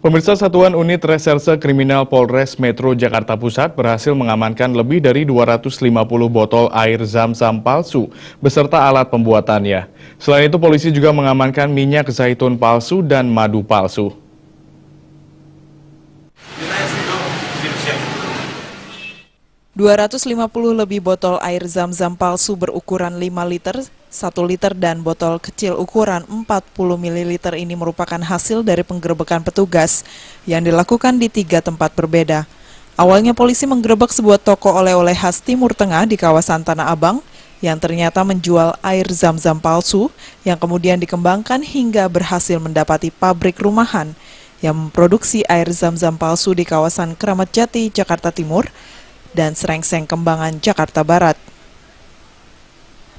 Pemirsa, Satuan Unit Reserse Kriminal Polres Metro Jakarta Pusat berhasil mengamankan lebih dari 250 botol air zam-zam palsu beserta alat pembuatannya. Selain itu, polisi juga mengamankan minyak zaitun palsu dan madu palsu. ...250 lebih botol air zam-zam palsu berukuran 5 liter, 1 liter dan botol kecil ukuran 40 ml ini merupakan hasil dari penggerebekan petugas yang dilakukan di 3 tempat berbeda. Awalnya polisi menggerebek sebuah toko oleh-oleh khas Timur Tengah di kawasan Tanah Abang yang ternyata menjual air zam-zam palsu yang kemudian dikembangkan hingga berhasil mendapati pabrik rumahan yang memproduksi air zam-zam palsu di kawasan Kramat Jati, Jakarta Timur, dan Serengseng Kembangan, Jakarta Barat.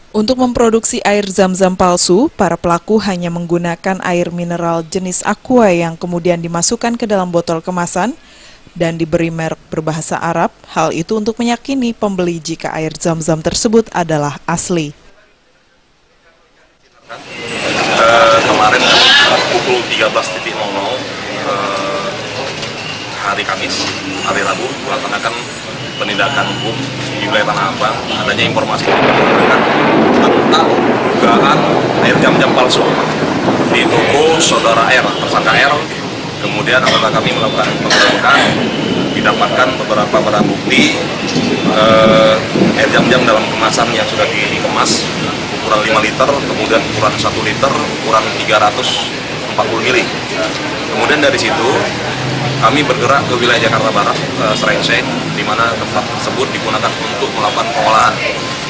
Untuk memproduksi air zam-zam palsu, para pelaku hanya menggunakan air mineral jenis aqua yang kemudian dimasukkan ke dalam botol kemasan dan diberi merek berbahasa Arab. Hal itu untuk meyakini pembeli jika air zam-zam tersebut adalah asli. Kemarin pukul 13.00 hari Kamis, hari Rabu, melaksanakan penindakan hukum di wilayah Tanah Abang. Adanya informasi tentang dugaan air zam-zam palsu di toko saudara R, tersangka R. Kemudian anggota kami melakukan penggerebekan, didapatkan beberapa barang bukti air zam-zam dalam kemasan yang sudah dikemas ukuran 5 liter, kemudian ukuran 1 liter, ukuran 340 mili. Kemudian dari situ kami bergerak ke wilayah Jakarta Barat, Serengseng, di mana tempat tersebut digunakan untuk melakukan pengolahan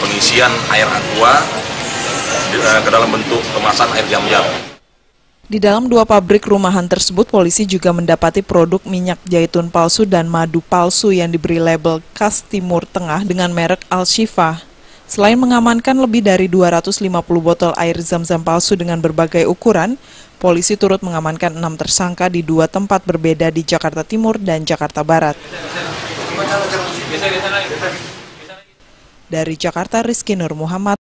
pengisian air aqua ke dalam bentuk kemasan air zam-zam. Di dalam 2 pabrik rumahan tersebut, polisi juga mendapati produk minyak zaitun palsu dan madu palsu yang diberi label khas Timur Tengah dengan merek Al-Shifa. Selain mengamankan lebih dari 250 botol air zam-zam palsu dengan berbagai ukuran, polisi turut mengamankan 6 tersangka di 2 tempat berbeda di Jakarta Timur dan Jakarta Barat. Dari Jakarta, Rizky Nur Muhammad.